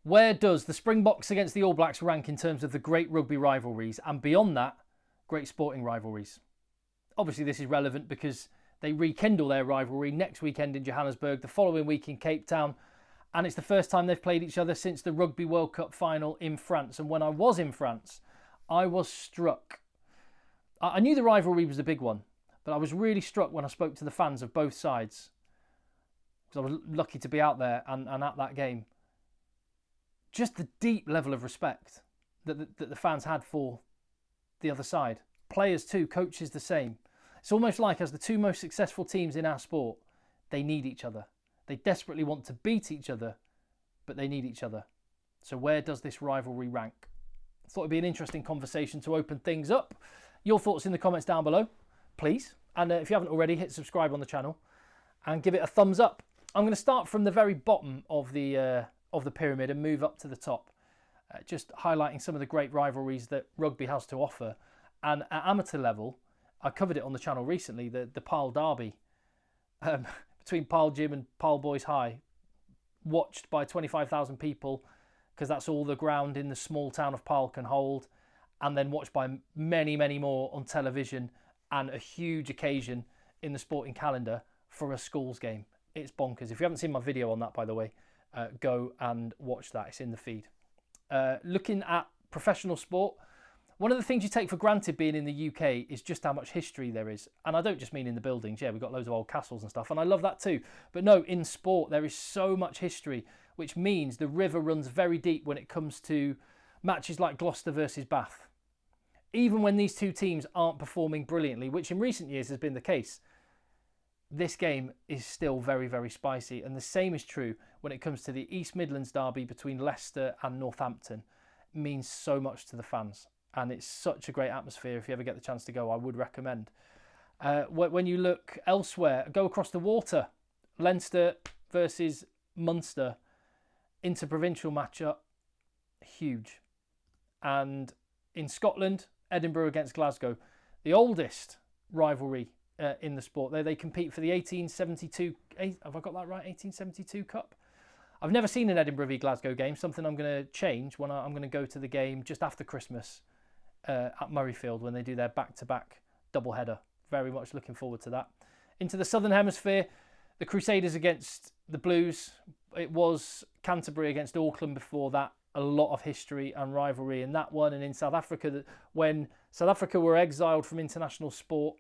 Where does the Springboks against the All Blacks rank in terms of the great rugby rivalries and beyond that, great sporting rivalries? Obviously this is relevant because they rekindle their rivalry next weekend in Johannesburg, the following week in Cape Town, and it's the first time they've played each other since the Rugby World Cup final in France. And when I was in France, I was struck. I knew the rivalry was a big one, but I was really struck when I spoke to the fans of both sides, because I was lucky to be out there and at that game. Just the deep level of respect that the fans had for the other side. Players too, coaches the same. It's almost like as the two most successful teams in our sport, they need each other. They desperately want to beat each other, but they need each other. So where does this rivalry rank? I thought it'd be an interesting conversation to open things up. Your thoughts in the comments down below, please. And if you haven't already, hit subscribe on the channel and give it a thumbs up. I'm going to start from the very bottom of the pyramid and move up to the top, just highlighting some of the great rivalries that rugby has to offer. And at amateur level, I covered it on the channel recently, the Pyle Derby between Pyle Gym and Pyle Boys High, watched by 25,000 people, because that's all the ground in the small town of Pyle can hold, and then watched by many, many more on television, and a huge occasion in the sporting calendar for a schools game. It's bonkers. If you haven't seen my video on that, by the way, go and watch that. It's in the feed. Looking at professional sport, one of the things you take for granted being in the UK is just how much history there is. And I don't just mean in the buildings. Yeah, we've got loads of old castles and stuff, and I love that too. But no, in sport, there is so much history, which means the river runs very deep when it comes to matches like Gloucester versus Bath. Even when these two teams aren't performing brilliantly, which in recent years has been the case, this game is still very, very spicy. And the same is true when it comes to the East Midlands derby between Leicester and Northampton. It means so much to the fans. And it's such a great atmosphere. If you ever get the chance to go, I would recommend. When you look elsewhere, go across the water. Leinster versus Munster, interprovincial matchup, huge. And in Scotland, Edinburgh against Glasgow, the oldest rivalry in the sport. They compete for the 1872, have I got that right? 1872 Cup. I've never seen an Edinburgh v Glasgow game, something I'm going to change when I'm going to go to the game just after Christmas at Murrayfield when they do their back-to-back double-header. Very much looking forward to that. Into the Southern Hemisphere, the Crusaders against the Blues. It was Canterbury against Auckland before that. A lot of history and rivalry in that one. And in South Africa, when South Africa were exiled from international sport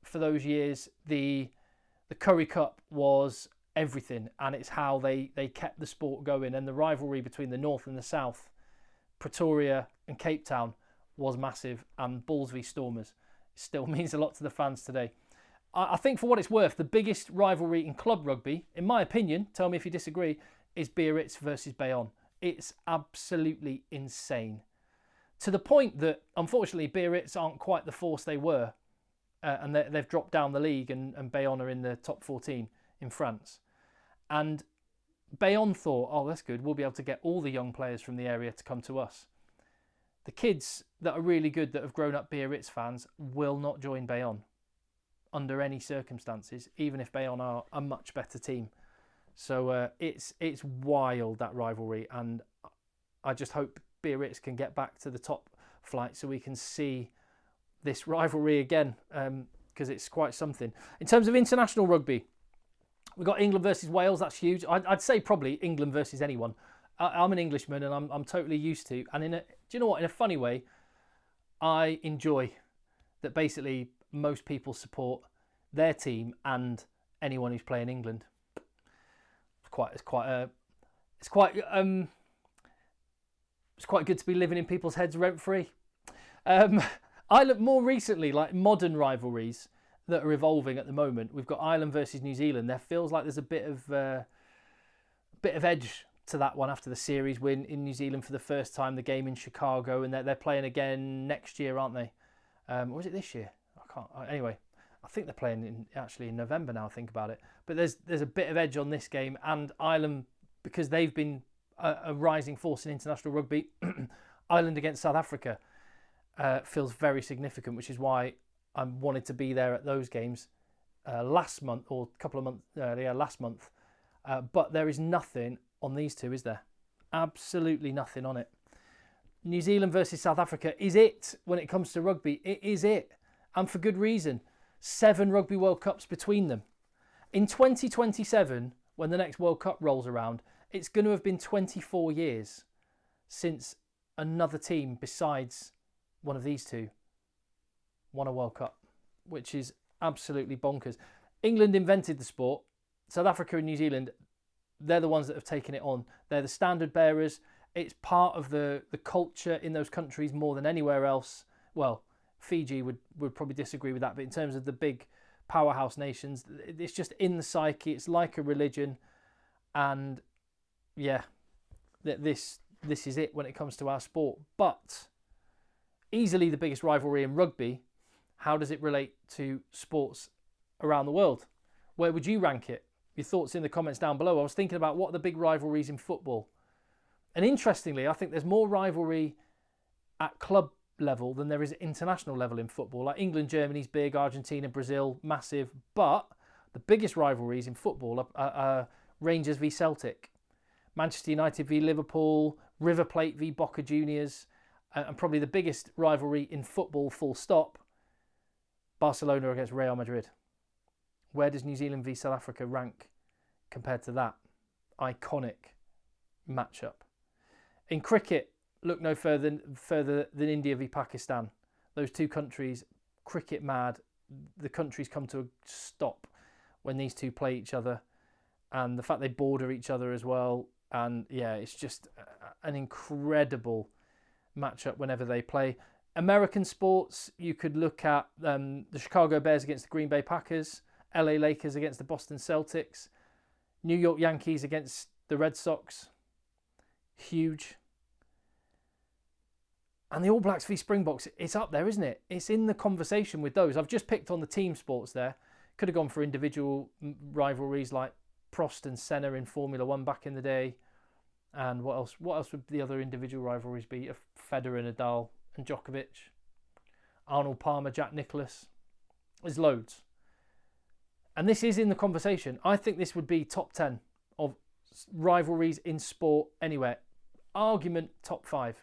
for those years, the Currie Cup was everything, and it's how they kept the sport going. And the rivalry between the North and the South, Pretoria and Cape Town, was massive, and Bulls v Stormers still means a lot to the fans today. I think for what it's worth, the biggest rivalry in club rugby, in my opinion, tell me if you disagree, is Biarritz versus Bayonne. It's absolutely insane. To the point that, unfortunately, Biarritz aren't quite the force they were, and they've dropped down the league, and Bayonne are in the top 14 in France. And Bayonne thought, oh, that's good, we'll be able to get all the young players from the area to come to us. The kids that are really good, that have grown up Biarritz fans, will not join Bayonne under any circumstances, even if Bayonne are a much better team. So it's wild, that rivalry, and I just hope Biarritz can get back to the top flight so we can see this rivalry again, because it's quite something. In terms of international rugby, we've got England versus Wales. That's huge. I'd say probably England versus anyone. I'm an Englishman, and I'm totally used to. And do you know what? In a funny way, I enjoy that basically most people support their team and anyone who's playing England. It's quite good to be living in people's heads rent free. I look more recently like modern rivalries that are evolving at the moment. We've got Ireland versus New Zealand. There feels like there's a bit of edge to that one after the series win in New Zealand for the first time. The game in Chicago, and they're playing again next year, aren't they? Or was it this year? I can't. Anyway, I think they're playing in November now. Think about it. But there's a bit of edge on this game, and Ireland, because they've been a rising force in international rugby. Ireland against South Africa feels very significant, which is why I wanted to be there at those games last month, or a couple of months, last month. But there is nothing on these two, is there? Absolutely nothing on it. New Zealand versus South Africa is it when it comes to rugby. It is it. And for good reason. 7 Rugby World Cups between them. In 2027, when the next World Cup rolls around, it's going to have been 24 years since another team besides one of these two won a World Cup, which is absolutely bonkers. England invented the sport. South Africa and New Zealand, they're the ones that have taken it on. They're the standard bearers. It's part of the culture in those countries more than anywhere else. Well, Fiji would probably disagree with that, but in terms of the big powerhouse nations, it's just in the psyche. It's like a religion. And yeah, this is it when it comes to our sport. But easily the biggest rivalry in rugby. How does it relate to sports around the world? Where would you rank it? Your thoughts in the comments down below. I was thinking about what are the big rivalries in football. And interestingly, I think there's more rivalry at club level than there is at international level in football. Like England, Germany's big, Argentina, Brazil, massive. But the biggest rivalries in football are Rangers v Celtic, Manchester United v Liverpool, River Plate v Boca Juniors, and probably the biggest rivalry in football, full stop, Barcelona against Real Madrid. Where does New Zealand v South Africa rank compared to that iconic matchup? In cricket, look no further than India v Pakistan. Those two countries, cricket mad. The countries come to a stop when these two play each other. And the fact they border each other as well. And yeah, it's just an incredible matchup whenever they play. American sports, you could look at the Chicago Bears against the Green Bay Packers, LA Lakers against the Boston Celtics, New York Yankees against the Red Sox. Huge. And the All Blacks v Springboks, it's up there, isn't it? It's in the conversation with those. I've just picked on the team sports there. Could have gone for individual rivalries like Prost and Senna in Formula One back in the day. And what else? What else would the other individual rivalries be? Federer, Nadal and Djokovic. Arnold Palmer, Jack Nicklaus. There's loads. And this is in the conversation. I think this would be top 10 of rivalries in sport anywhere. Argument top 5.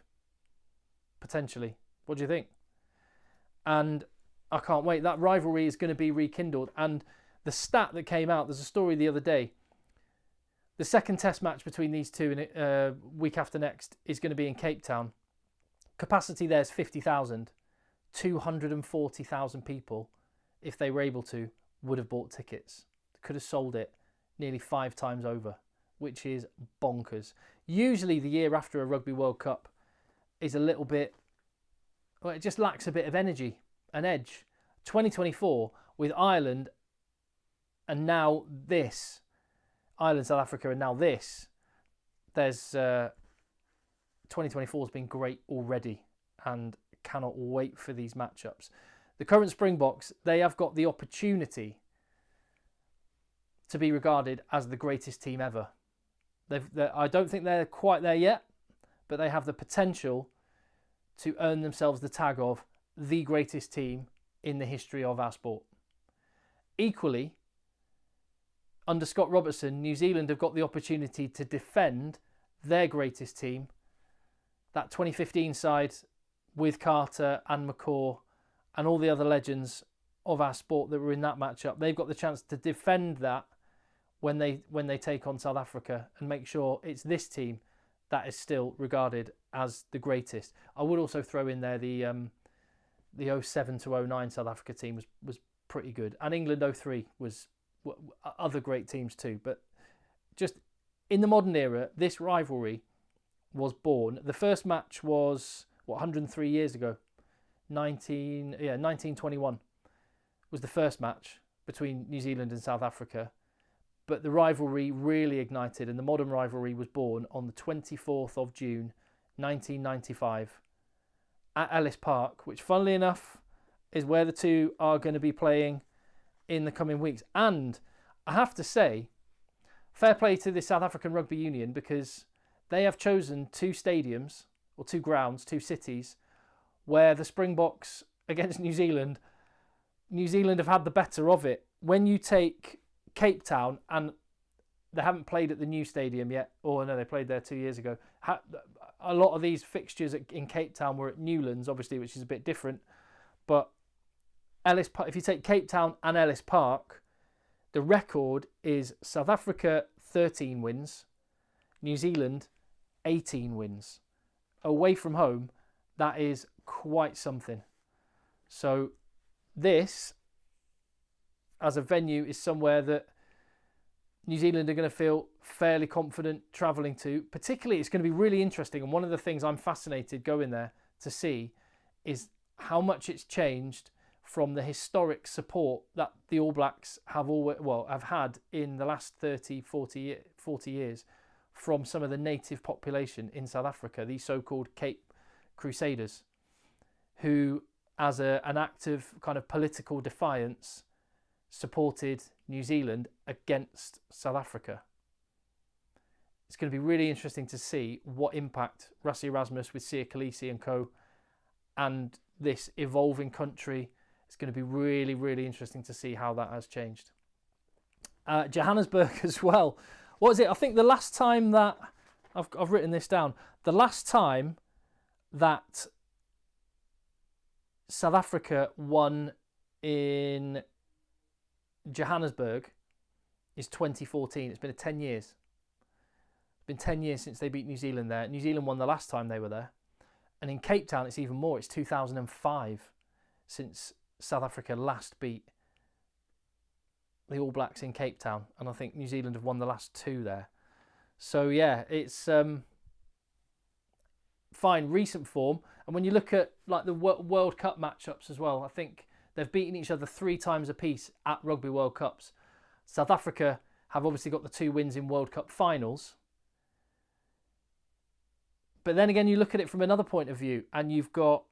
Potentially. What do you think? And I can't wait. That rivalry is going to be rekindled. And the stat that came out, there's a story the other day. The second test match between these two in week after next is going to be in Cape Town. Capacity there is 50,000. 240,000 people, if they were able to, would have bought tickets. Could have sold it nearly 5 times over, which is bonkers. Usually the year after a Rugby World Cup is a little bit, well, it just lacks a bit of energy, an edge. 2024 with Ireland and now this, Ireland, South Africa and now this, there's 2024 has been great already and cannot wait for these matchups. The current Springboks, they have got the opportunity to be regarded as the greatest team ever. I don't think they're quite there yet, but they have the potential to earn themselves the tag of the greatest team in the history of our sport. Equally, under Scott Robertson, New Zealand have got the opportunity to defend their greatest team, that 2015 side with Carter and McCaw and all the other legends of our sport that were in that matchup. They've got the chance to defend that when they take on South Africa and make sure it's this team that is still regarded as the greatest. I would also throw in there the 07 to 09 South Africa team was pretty good. And England 03 was other great teams too. But just in the modern era, this rivalry was born. The first match was, 103 years ago? 1921 was the first match between New Zealand and South Africa. But the rivalry really ignited, and the modern rivalry was born on the 24th of June, 1995, at Ellis Park, which, funnily enough, is where the two are going to be playing in the coming weeks. And I have to say, fair play to the South African Rugby Union, because they have chosen 2 stadiums, or 2 grounds, 2 cities, where the Springboks against New Zealand have had the better of it. When you take Cape Town, and they haven't played at the new stadium yet. Or no, they played there 2 years ago. A lot of these fixtures in Cape Town were at Newlands, obviously, which is a bit different. But Ellis Park, if you take Cape Town and Ellis Park, the record is South Africa 13 wins, New Zealand 18 wins. Away from home, that is quite something. So this, as a venue, is somewhere that New Zealand are going to feel fairly confident travelling to. Particularly, it's going to be really interesting. And one of the things I'm fascinated going there to see is how much it's changed from the historic support that the All Blacks have had in the last 40 years from some of the native population in South Africa, these so-called Cape Crusaders, who, as an act of kind of political defiance, supported New Zealand against South Africa. It's going to be really interesting to see what impact Rassie Erasmus with Siya Kolisi and co. and this evolving country. It's going to be really, really interesting to see how that has changed. Johannesburg as well. What was it? I think the last time that... I've written this down. The last time that South Africa won in Johannesburg is 2014. It's been 10 years. It's been 10 years since they beat New Zealand there. New Zealand won the last time they were there. And in Cape Town, it's even more. It's 2005 since South Africa last beat the All Blacks in Cape Town. And I think New Zealand have won the last two there. So, yeah, it's fine, recent form. And when you look at like the World Cup matchups as well, I think they've beaten each other 3 times apiece at Rugby World Cups. South Africa have obviously got the 2 wins in World Cup finals. But then again, you look at it from another point of view and you've got,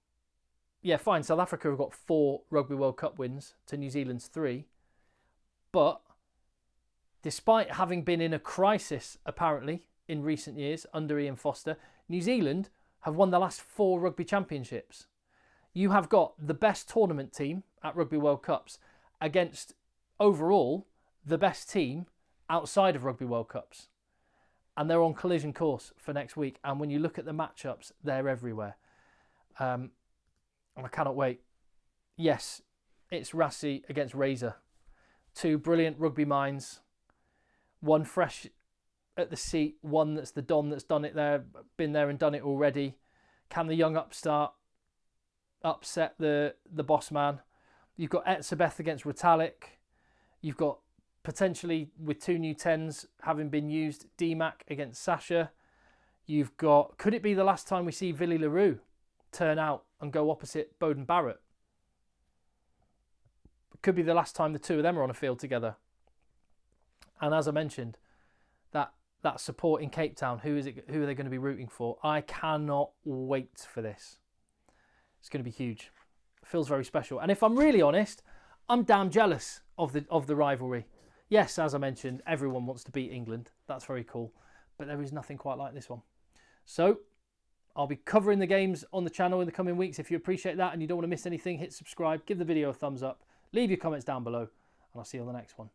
yeah, fine, South Africa have got 4 Rugby World Cup wins to New Zealand's 3. But despite having been in a crisis, apparently, in recent years under Ian Foster, New Zealand have won the last 4 rugby championships. You have got the best tournament team at Rugby World Cups against, overall, the best team outside of Rugby World Cups. And they're on collision course for next week. And when you look at the matchups, they're everywhere. And I cannot wait. Yes, it's Rassie against Razor. 2 brilliant rugby minds. One fresh at the seat. One that's the Don that's done it there, been there and done it already. Can the young upstart upset the boss man? You've got Etzebeth against Ritalik. You've got potentially, with 2 new 10s having been used, DMAC against Sasha. You've got, could it be the last time we see Villy LaRue turn out and go opposite Bowden Barrett? It could be the last time the 2 of them are on a field together. And as I mentioned, that support in Cape Town, who are they going to be rooting for? I cannot wait for this. It's going to be huge. It feels very special. And if I'm really honest, I'm damn jealous of the rivalry. Yes, as I mentioned, everyone wants to beat England. That's very cool. But there is nothing quite like this one. So I'll be covering the games on the channel in the coming weeks. If you appreciate that and you don't want to miss anything, hit subscribe, give the video a thumbs up, leave your comments down below, and I'll see you on the next one.